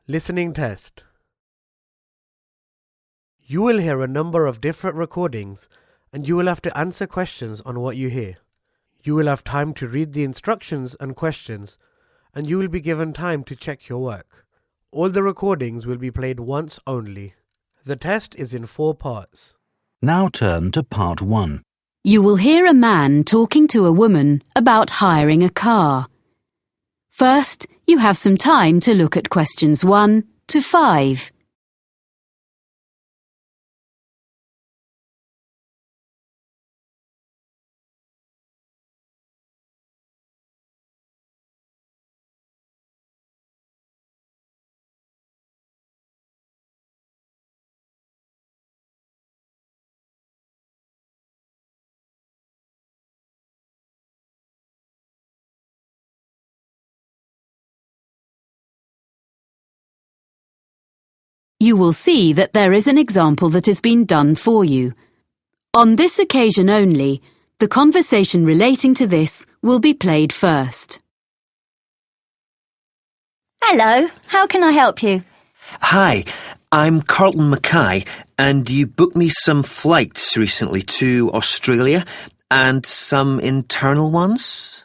Listening test. You will hear a number of different recordings and you will have to answer questions on what you hear. You will have time to read the instructions and questions and you will be given time to check your work. All the recordings will be played once only. The test is in 4 parts. Now turn to part 1. You will hear a man talking to a woman about hiring a car. First, you have some time to look at questions 1 to 5. You will see that there is an example that has been done for you. On this occasion only, the conversation relating to this will be played first. Hello, how can I help you? Hi, I'm Carlton Mackay, and you booked me some flights recently to Australia and some internal ones?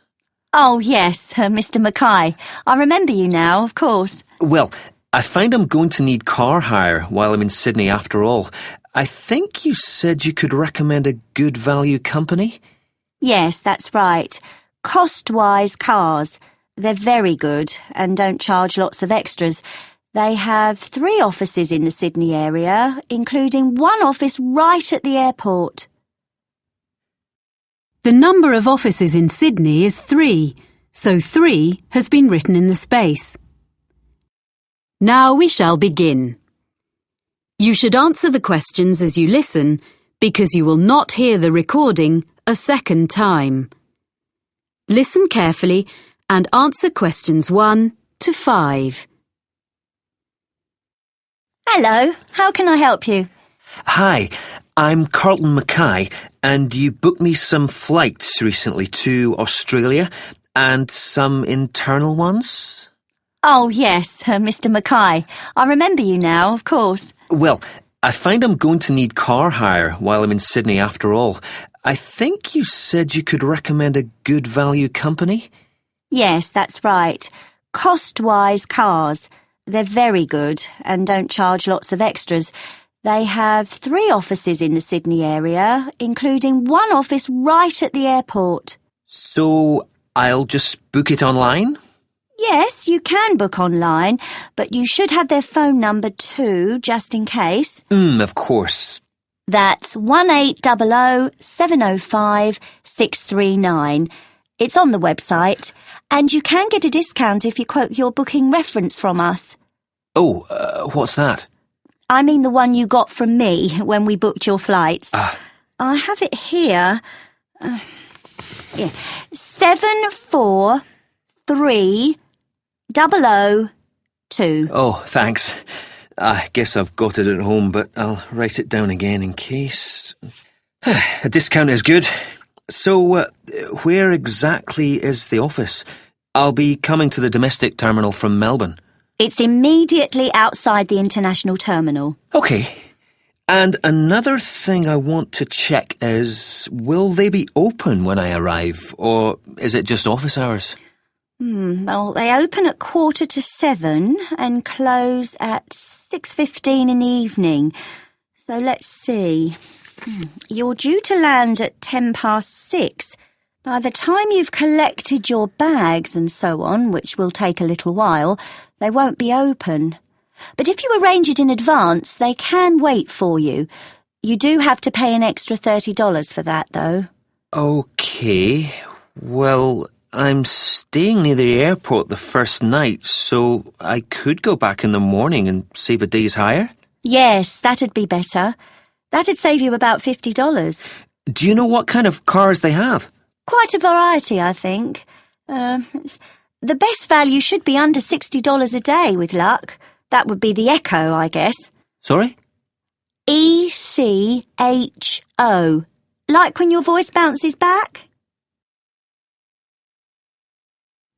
Oh, yes, Mr. Mackay. I remember you now, of course. Well, I find I'm going to need car hire while I'm in Sydney after all. I think you said you could recommend a good value company? Yes, that's right. Cost-wise cars. They're very good and don't charge lots of extras. They have 3 offices in the Sydney area, including 1 office right at the airport. The number of offices in Sydney is 3, so 3 has been written in the space. Now we shall begin. You should answer the questions as you listen, because you will not hear the recording a second time. Listen carefully and answer questions 1 to 5. Hello, how can I help you? Hi, I'm Carlton Mackay, and you booked me some flights recently to Australia and some internal ones? Oh, yes, Mr. Mackay. I remember you now, of course. Well, I find I'm going to need car hire while I'm in Sydney after all. I think you said you could recommend a good value company? Yes, that's right. Cost-wise cars. They're very good and don't charge lots of extras. They have 3 offices in the Sydney area, including 1 office right at the airport. So I'll just book it online? Yes, you can book online, but you should have their phone number too, just in case. Of course. That's 1800 705 639. It's on the website, and you can get a discount if you quote your booking reference from us. Oh, what's that? I mean the one you got from me when we booked your flights. I have it here. 74302. Oh, thanks. I guess I've got it at home, but I'll write it down again in case. A discount is good. So, where exactly is the office? I'll be coming to the domestic terminal from Melbourne. It's immediately outside the international terminal. OK. And another thing I want to check is, will they be open when I arrive, or is it just office hours? Well, they open at 7:15 and close at 6:15 in the evening. So let's see. You're due to land at 6:10. By the time you've collected your bags and so on, which will take a little while, they won't be open. But if you arrange it in advance, they can wait for you. You do have to pay an extra $30 for that, though. OK. Well, I'm staying near the airport the first night, so I could go back in the morning and save a day's hire? Yes, that'd be better. That'd save you about $50. Do you know what kind of cars they have? Quite a variety, I think. The best value should be under $60 a day, with luck. That would be the Echo, I guess. Sorry? ECHO. Like when your voice bounces back?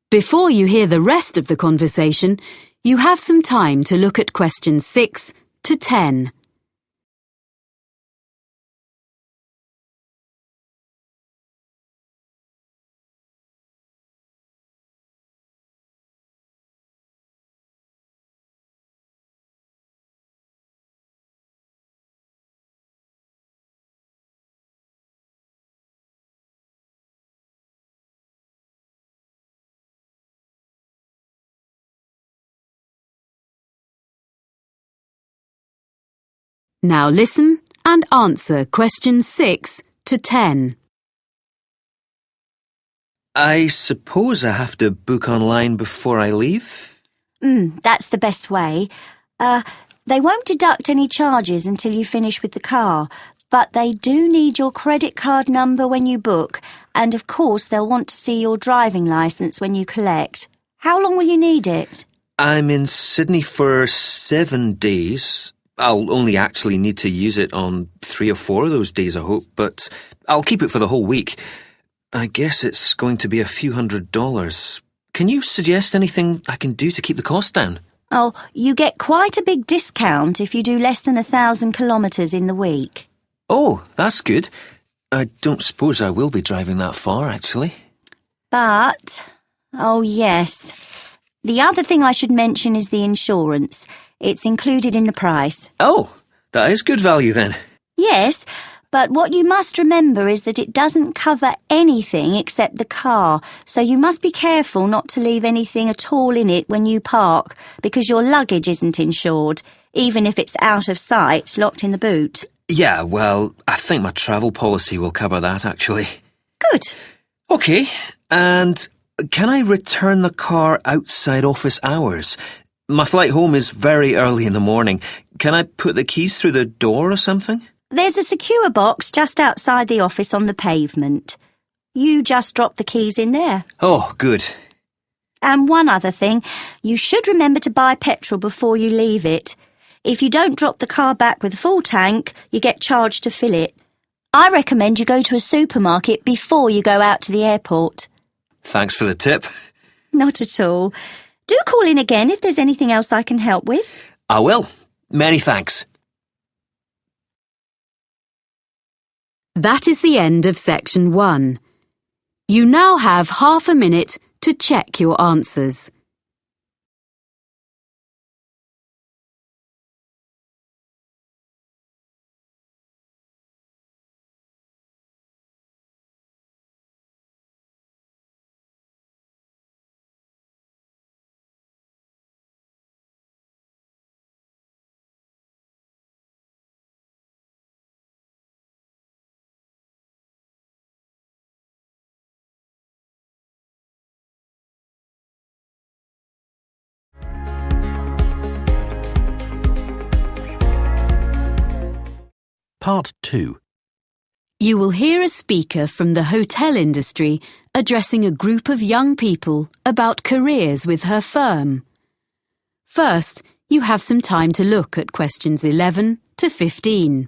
Before you hear the rest of the conversation, You have some time to look at questions 6 to 10. Now listen and answer questions 6 to 10. I suppose I have to book online before I leave? That's the best way. They won't deduct any charges until you finish with the car, but they do need your credit card number when you book, and of course they'll want to see your driving licence when you collect. How long will you need it? I'm in Sydney for 7 days. I'll only actually need to use it on 3 or 4 of those days, I hope, but I'll keep it for the whole week. I guess it's going to be a few $100s. Can you suggest anything I can do to keep the cost down? Oh, you get quite a big discount if you do less than 1,000 kilometres in the week. Oh, that's good. I don't suppose I will be driving that far, actually. But, oh yes, the other thing I should mention is the insurance. It's included in the price. Oh, that is good value then. Yes, but what you must remember is that it doesn't cover anything except the car, so you must be careful not to leave anything at all in it when you park, because your luggage isn't insured, even if it's out of sight, locked in the boot. Yeah, well, I think my travel policy will cover that, actually. Good. OK, and can I return the car outside office hours? My flight home is very early in the morning. Can I put the keys through the door or something? There's a secure box just outside the office on the pavement. You just drop the keys in there. Oh, good. And one other thing, you should remember to buy petrol before you leave it. If you don't drop the car back with a full tank, you get charged to fill it. I recommend you go to a supermarket before you go out to the airport. Thanks for the tip. Not at all. Do call in again if there's anything else I can help with. I will. Many thanks. That is the end of section 1. You now have half a minute to check your answers. Part 2. You will hear a speaker from the hotel industry addressing a group of young people about careers with her firm. First, you have some time to look at questions 11 to 15.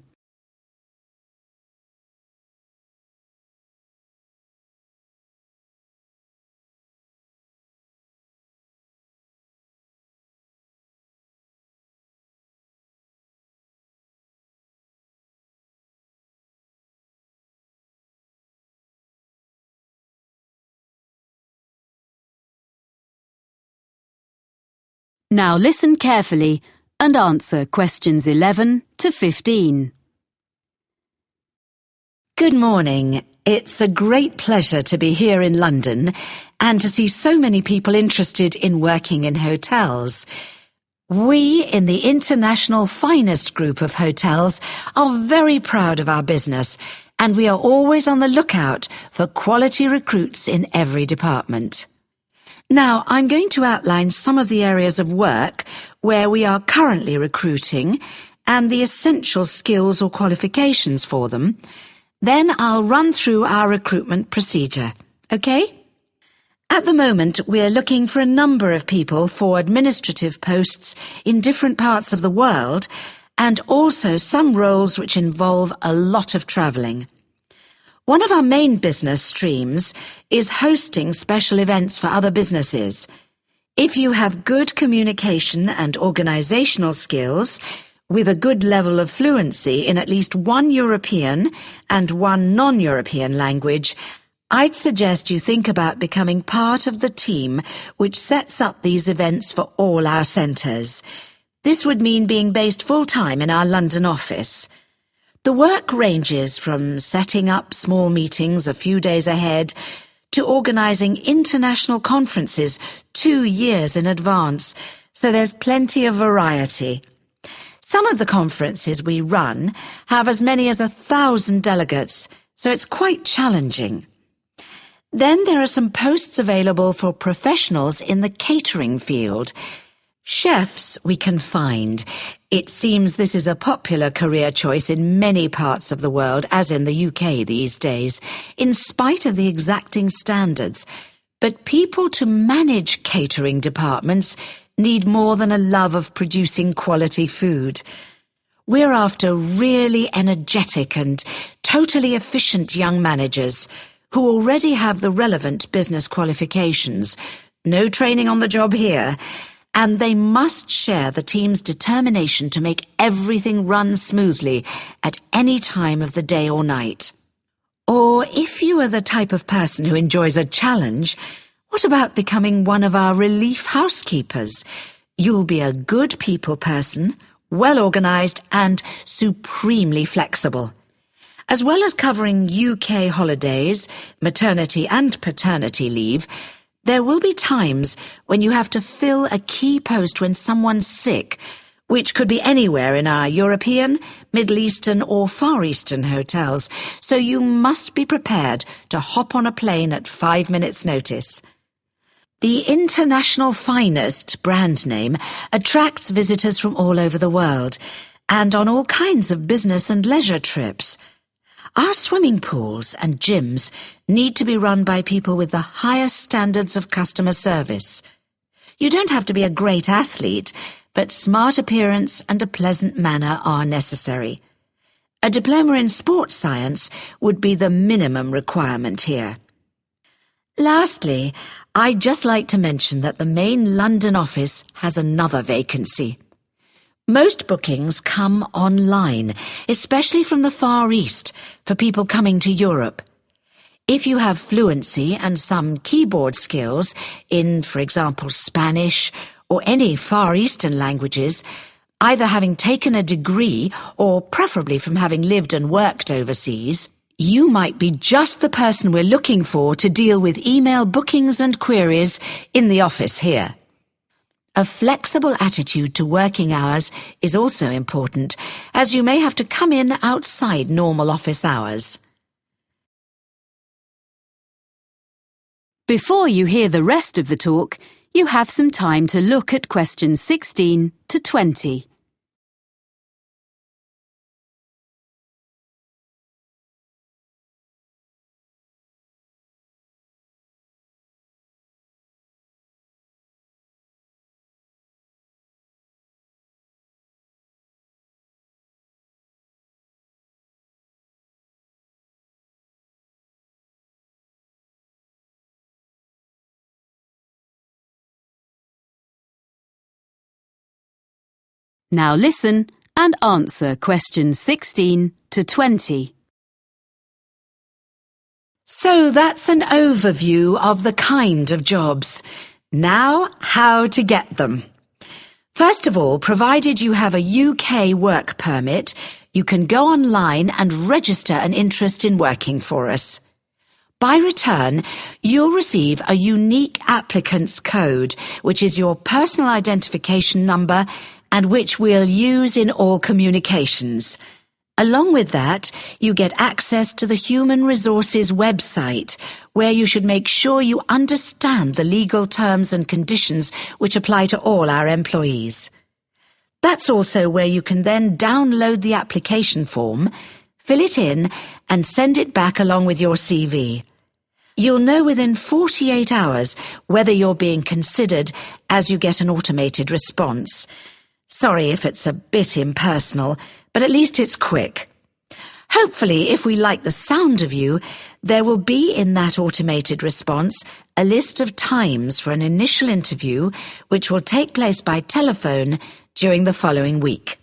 Now listen carefully and answer questions 11 to 15. Good morning. It's a great pleasure to be here in London and to see so many people interested in working in hotels. We in the International Finest Group of Hotels are very proud of our business, and we are always on the lookout for quality recruits in every department. Now, I'm going to outline some of the areas of work where we are currently recruiting and the essential skills or qualifications for them. Then I'll run through our recruitment procedure. OK? At the moment, we're looking for a number of people for administrative posts in different parts of the world, and also some roles which involve a lot of travelling. One of our main business streams is hosting special events for other businesses. If you have good communication and organizational skills, with a good level of fluency in at least one European and one non-European language, I'd suggest you think about becoming part of the team which sets up these events for all our centres. This would mean being based full-time in our London office. The work ranges from setting up small meetings a few days ahead to organising international conferences 2 years in advance, so there's plenty of variety. Some of the conferences we run have as many as 1,000 delegates, so it's quite challenging. Then there are some posts available for professionals in the catering field. Chefs we can find. It seems this is a popular career choice in many parts of the world, as in the UK these days, in spite of the exacting standards. But people to manage catering departments need more than a love of producing quality food. We're after really energetic and totally efficient young managers who already have the relevant business qualifications, no training on the job here, and they must share the team's determination to make everything run smoothly at any time of the day or night. Or if you are the type of person who enjoys a challenge, what about becoming one of our relief housekeepers? You'll be a good people person, well organised and supremely flexible. As well as covering UK holidays, maternity and paternity leave, there will be times when you have to fill a key post when someone's sick, which could be anywhere in our European, Middle Eastern or Far Eastern hotels, so you must be prepared to hop on a plane at 5 minutes' notice. The International Finest brand name attracts visitors from all over the world and on all kinds of business and leisure trips. Our swimming pools and gyms need to be run by people with the highest standards of customer service. You don't have to be a great athlete, but smart appearance and a pleasant manner are necessary. A diploma in sports science would be the minimum requirement here. Lastly, I'd just like to mention that the main London office has another vacancy. Most bookings come online, especially from the Far East, for people coming to Europe. If you have fluency and some keyboard skills in, for example, Spanish or any Far Eastern languages, either having taken a degree or preferably from having lived and worked overseas, you might be just the person we're looking for to deal with email bookings and queries in the office here. A flexible attitude to working hours is also important, as you may have to come in outside normal office hours. Before you hear the rest of the talk, you have some time to look at questions 16 to 20. Now listen and answer questions 16 to 20. So that's an overview of the kind of jobs. Now, how to get them. First of all, provided you have a UK work permit, you can go online and register an interest in working for us. By return, you'll receive a unique applicant's code, which is your personal identification number and which we'll use in all communications. Along with that, you get access to the Human Resources website, where you should make sure you understand the legal terms and conditions which apply to all our employees. That's also where you can then download the application form, fill it in, and send it back along with your CV. You'll know within 48 hours whether you're being considered, as you get an automated response. Sorry if it's a bit impersonal, but at least it's quick. Hopefully, if we like the sound of you, there will be in that automated response a list of times for an initial interview which will take place by telephone during the following week.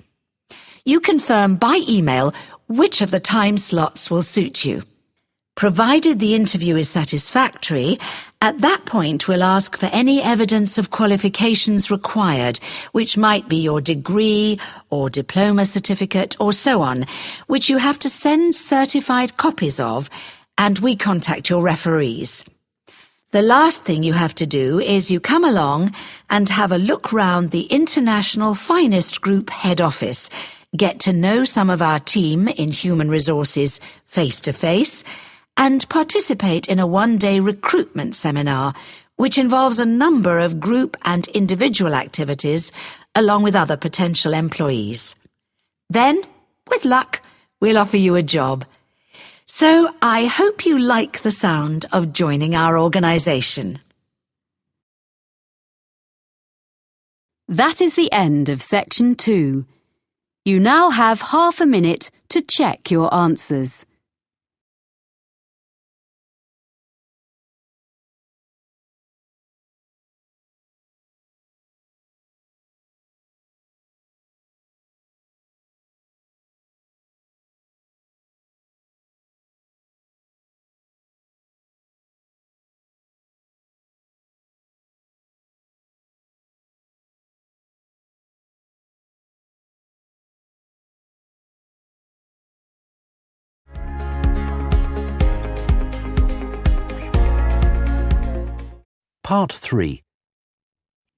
You confirm by email which of the time slots will suit you. Provided the interview is satisfactory, at that point we'll ask for any evidence of qualifications required, which might be your degree or diploma certificate or so on, which you have to send certified copies of, and we contact your referees. The last thing you have to do is you come along and have a look round the International Finest Group head office, get to know some of our team in human resources face to face, and participate in a one-day recruitment seminar, which involves a number of group and individual activities, along with other potential employees. Then, with luck, we'll offer you a job. So I hope you like the sound of joining our organisation. That is the end of Section 2. You now have half a minute to check your answers. Part 3.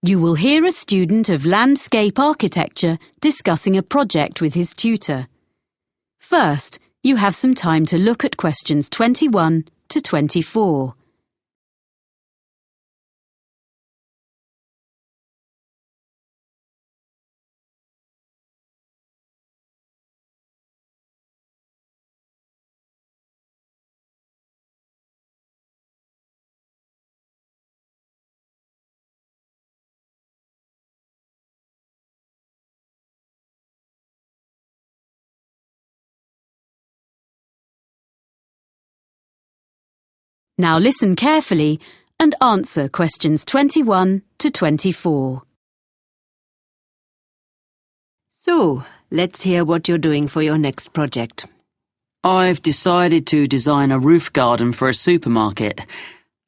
You will hear a student of landscape architecture discussing a project with his tutor. First, you have some time to look at questions 21 to 24. Now listen carefully and answer questions 21 to 24. So, let's hear what you're doing for your next project. I've decided to design a roof garden for a supermarket.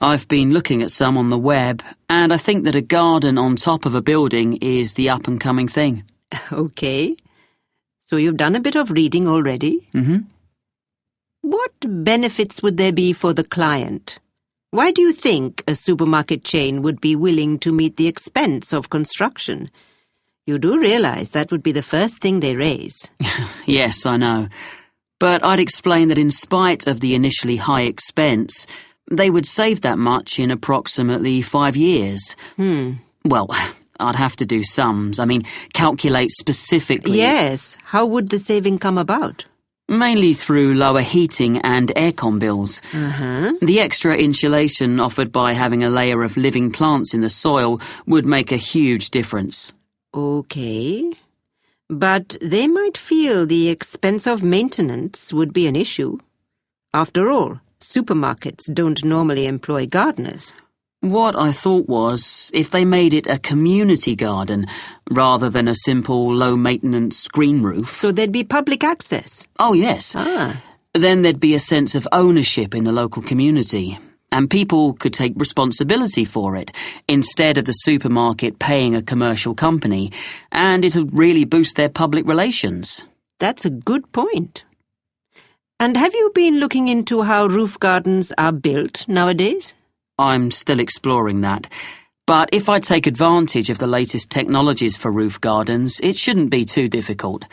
I've been looking at some on the web, and I think that a garden on top of a building is the up-and-coming thing. Okay. So you've done a bit of reading already? Mm-hmm. What benefits would there be for the client? Why do you think a supermarket chain would be willing to meet the expense of construction? You do realize that would be the first thing they raise. Yes, I know. But I'd explain that in spite of the initially high expense, they would save that much in approximately 5 years. Well, I'd have to do sums. Calculate specifically. Yes. How would the saving come about? Mainly through lower heating and aircon bills. The extra insulation offered by having a layer of living plants in the soil would make a huge difference. Okay. But they might feel the expense of maintenance would be an issue. After all, supermarkets don't normally employ gardeners. What I thought was, if they made it a community garden, rather than a simple, low-maintenance green roof... So there'd be public access? Oh, yes. Then there'd be a sense of ownership in the local community, and people could take responsibility for it, instead of the supermarket paying a commercial company, and it'd really boost their public relations. That's a good point. And have you been looking into how roof gardens are built nowadays? I'm still exploring that. But if I take advantage of the latest technologies for roof gardens, it shouldn't be too difficult.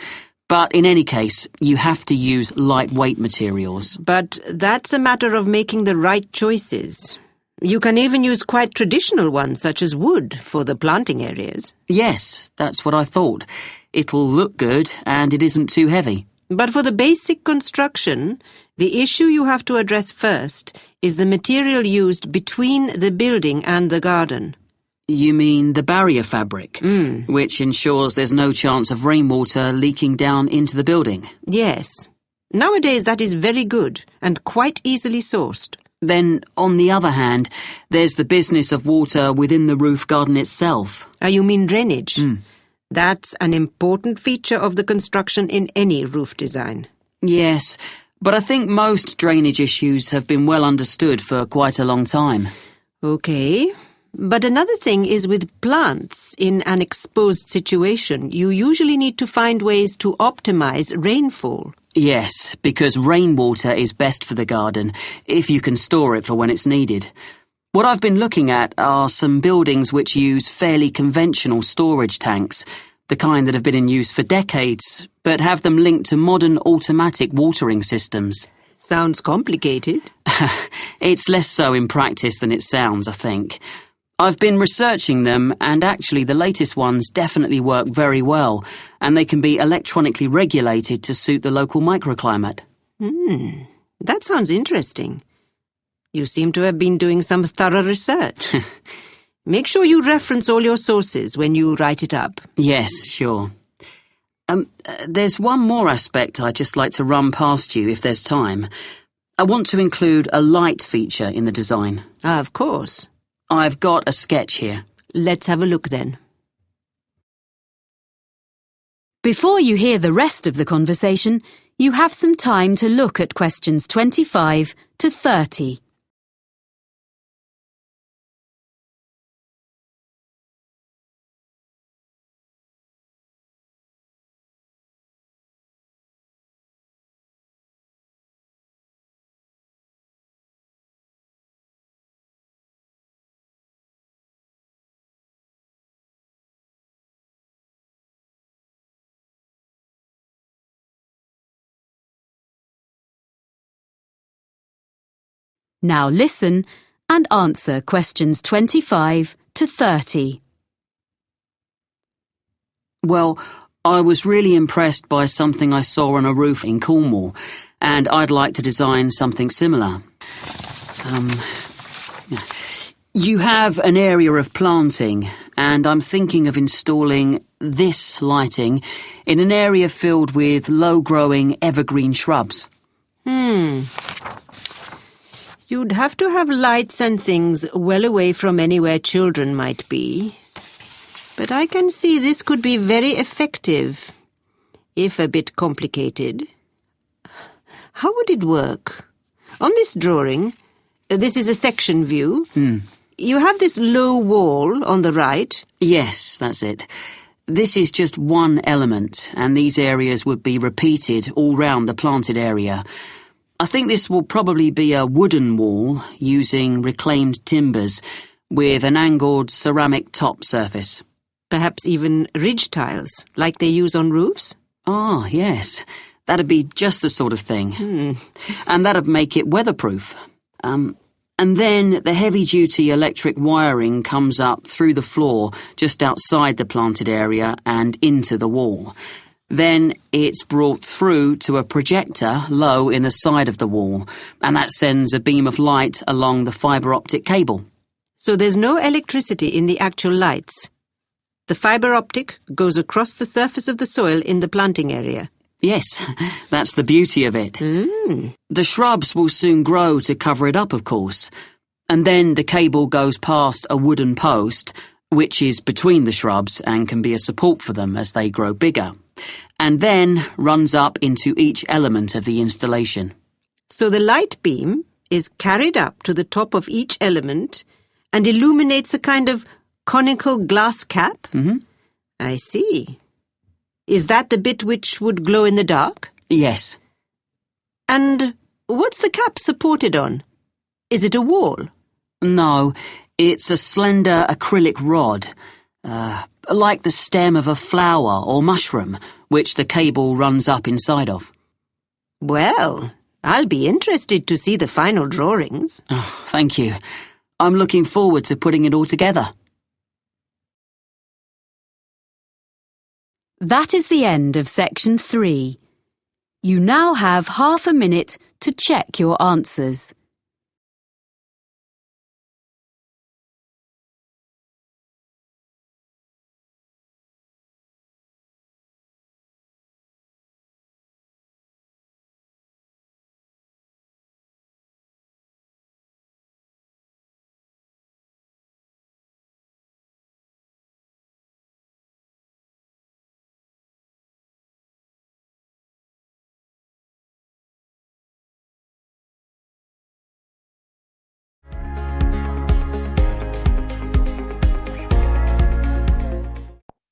But in any case, you have to use lightweight materials. But that's a matter of making the right choices. You can even use quite traditional ones, such as wood, for the planting areas. Yes, that's what I thought. It'll look good, and it isn't too heavy. But for the basic construction, the issue you have to address first is the material used between the building and the garden. You mean the barrier fabric, which ensures there's no chance of rainwater leaking down into the building? Yes. Nowadays that is very good and quite easily sourced. Then, on the other hand, there's the business of water within the roof garden itself. You mean drainage? That's an important feature of the construction in any roof design. Yes, but I think most drainage issues have been well understood for quite a long time. Okay, but another thing is with plants in an exposed situation, you usually need to find ways to optimize rainfall. Yes, because rainwater is best for the garden, if you can store it for when it's needed. What I've been looking at are some buildings which use fairly conventional storage tanks, the kind that have been in use for decades, but have them linked to modern automatic watering systems. Sounds complicated. It's less so in practice than it sounds, I think. I've been researching them, and actually the latest ones definitely work very well, and they can be electronically regulated to suit the local microclimate. That sounds interesting. You seem to have been doing some thorough research. Make sure you reference all your sources when you write it up. Yes, sure. There's one more aspect I'd just like to run past you if there's time. I want to include a light feature in the design. Of course. I've got a sketch here. Let's have a look then. Before you hear the rest of the conversation, you have some time to look at questions 25 to 30. Now listen and answer questions 25 to 30. Well, I was really impressed by something I saw on a roof in Cornwall, and I'd like to design something similar. You have an area of planting, and I'm thinking of installing this lighting in an area filled with low-growing evergreen shrubs. You'd have to have lights and things well away from anywhere children might be. But I can see this could be very effective, if a bit complicated. How would it work? On this drawing, this is a section view. You have this low wall on the right. Yes, that's it. This is just one element, and these areas would be repeated all round the planted area. I think this will probably be a wooden wall using reclaimed timbers with an angled ceramic top surface. Perhaps even ridge tiles, like they use on roofs? Ah, yes. That'd be just the sort of thing. And that'd make it weatherproof. And then the heavy-duty electric wiring comes up through the floor just outside the planted area and into the wall. Then it's brought through to a projector low in the side of the wall, and that sends a beam of light along the fibre optic cable. So there's no electricity in the actual lights. The fibre optic goes across the surface of the soil in the planting area. Yes, that's the beauty of it. The shrubs will soon grow to cover it up, of course, and then the cable goes past a wooden post, which is between the shrubs and can be a support for them as they grow bigger, and then runs up into each element of the installation. So the light beam is carried up to the top of each element and illuminates a kind of conical glass cap? I see. Is that the bit which would glow in the dark? Yes. And what's the cap supported on? Is it a wall? No, it's a slender acrylic rod, like the stem of a flower or mushroom, which the cable runs up inside of. Well, I'll be interested to see the final drawings. Oh, thank you. I'm looking forward to putting it all together. That is the end of section 3. You now have half a minute to check your answers.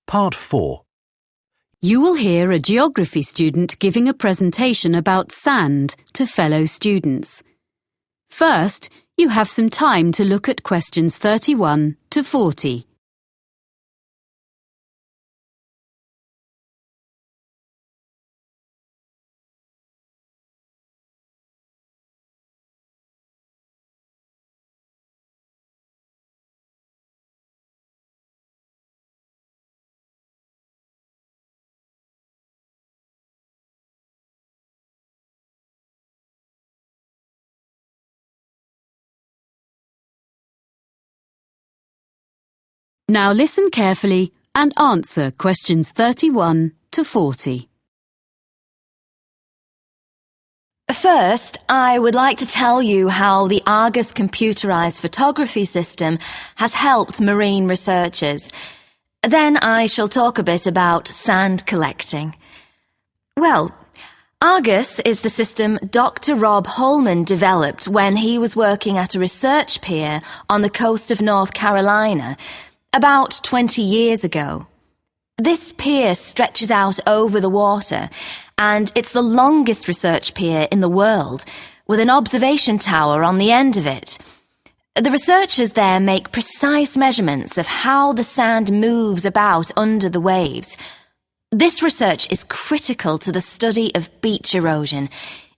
Part 4. You will hear a geography student giving a presentation about sand to fellow students. First, you have some time to look at questions 31 to 40. Now listen carefully and answer questions 31 to 40. First, I would like to tell you how the Argus computerized photography system has helped marine researchers. Then I shall talk a bit about sand collecting. Well, Argus is the system Dr. Rob Holman developed when he was working at a research pier on the coast of North Carolina about 20 years ago. This pier stretches out over the water, and it's the longest research pier in the world, with an observation tower on the end of it. The researchers there make precise measurements of how the sand moves about under the waves. This research is critical to the study of beach erosion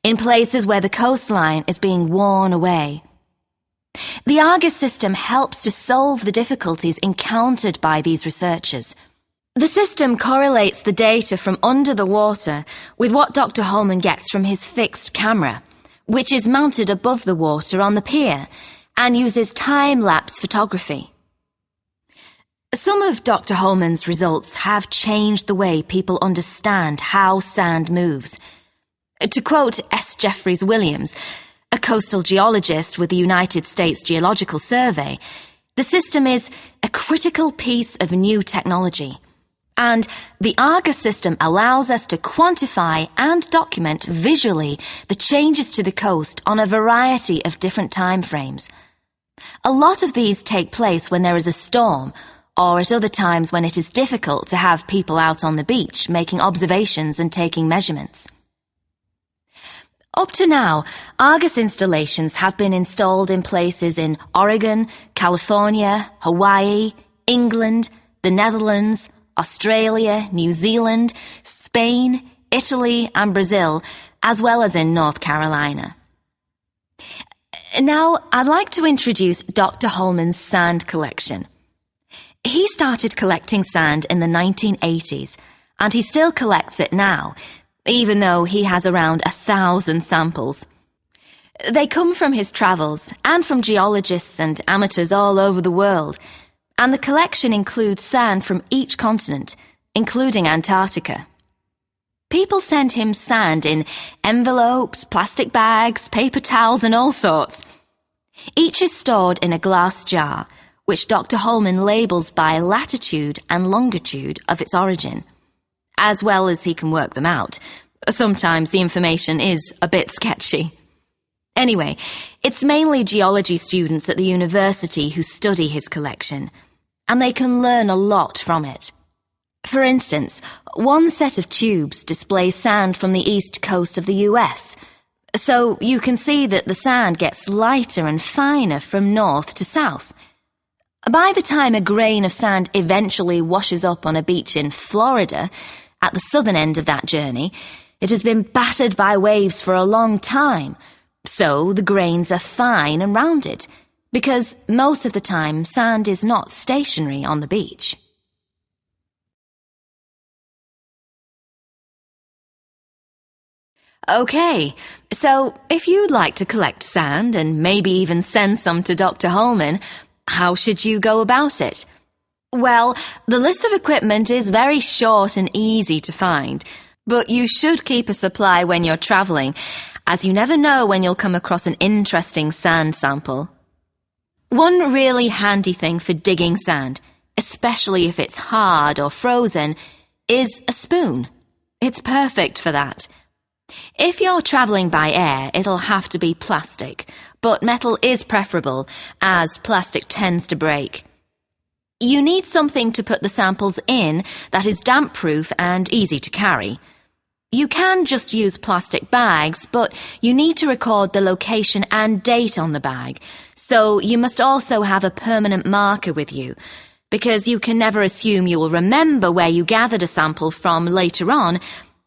in places where the coastline is being worn away. The Argus system helps to solve the difficulties encountered by these researchers. The system correlates the data from under the water with what Dr. Holman gets from his fixed camera, which is mounted above the water on the pier and uses time-lapse photography. Some of Dr. Holman's results have changed the way people understand how sand moves. To quote S. Jeffreys Williams, a coastal geologist with the United States Geological Survey, the system is a critical piece of new technology, and the Argus system allows us to quantify and document visually the changes to the coast on a variety of different time frames. A lot of these take place when there is a storm, or at other times when it is difficult to have people out on the beach making observations and taking measurements. Up to now, Argus installations have been installed in places in Oregon, California, Hawaii, England, the Netherlands, Australia, New Zealand, Spain, Italy and Brazil, as well as in North Carolina. Now, I'd like to introduce Dr. Holman's sand collection. He started collecting sand in the 1980s, and he still collects it now, even though he has around 1,000 samples. They come from his travels and from geologists and amateurs all over the world, and the collection includes sand from each continent, including Antarctica. People send him sand in envelopes, plastic bags, paper towels and all sorts. Each is stored in a glass jar, which Dr. Holman labels by latitude and longitude of its origin, as well as he can work them out. Sometimes the information is a bit sketchy. Anyway, it's mainly geology students at the university who study his collection, and they can learn a lot from it. For instance, one set of tubes displays sand from the east coast of the US, so you can see that the sand gets lighter and finer from north to south. By the time a grain of sand eventually washes up on a beach in Florida, at the southern end of that journey, it has been battered by waves for a long time, so the grains are fine and rounded, because most of the time sand is not stationary on the beach. Okay, so if you'd like to collect sand and maybe even send some to Dr. Holman, how should you go about it? Well, the list of equipment is very short and easy to find, but you should keep a supply when you're travelling, as you never know when you'll come across an interesting sand sample. One really handy thing for digging sand, especially if it's hard or frozen, is a spoon. It's perfect for that. If you're travelling by air, it'll have to be plastic, but metal is preferable, as plastic tends to break. You need something to put the samples in that is damp-proof and easy to carry. You can just use plastic bags, but you need to record the location and date on the bag, so you must also have a permanent marker with you, because you can never assume you will remember where you gathered a sample from later on,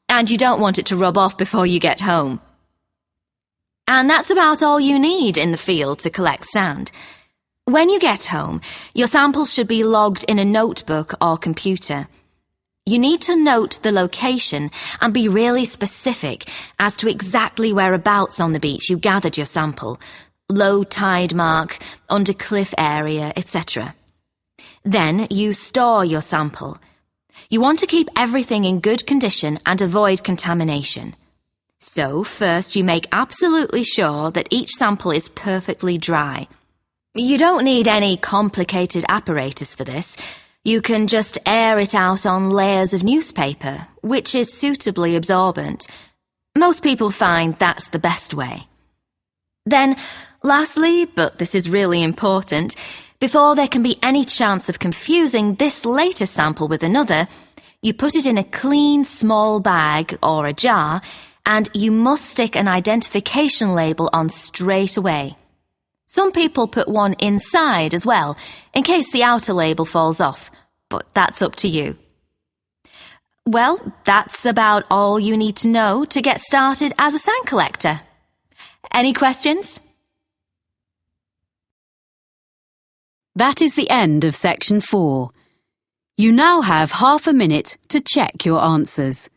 and you don't want it to rub off before you get home. And that's about all you need in the field to collect sand. When you get home, your samples should be logged in a notebook or computer. You need to note the location and be really specific as to exactly whereabouts on the beach you gathered your sample, low tide mark, under cliff area, etc. Then you store your sample. You want to keep everything in good condition and avoid contamination. So first you make absolutely sure that each sample is perfectly dry. You don't need any complicated apparatus for this. You can just air it out on layers of newspaper, which is suitably absorbent. Most people find that's the best way. Then, lastly, but this is really important, before there can be any chance of confusing this later sample with another, you put it in a clean small bag or a jar, and you must stick an identification label on straight away. Some people put one inside as well, in case the outer label falls off, but that's up to you. Well, that's about all you need to know to get started as a sand collector. Any questions? That is the end of section 4. You now have half a minute to check your answers.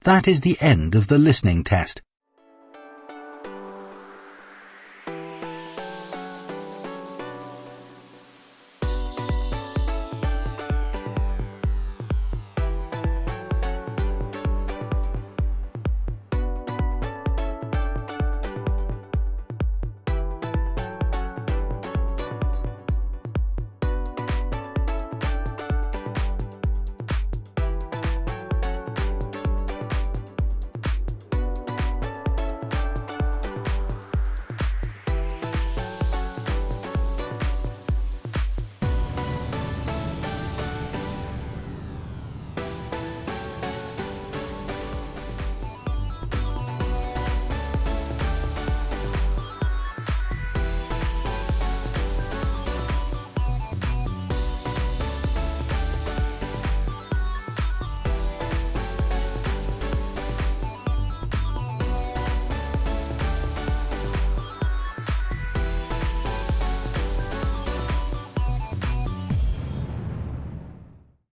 That is the end of the listening test.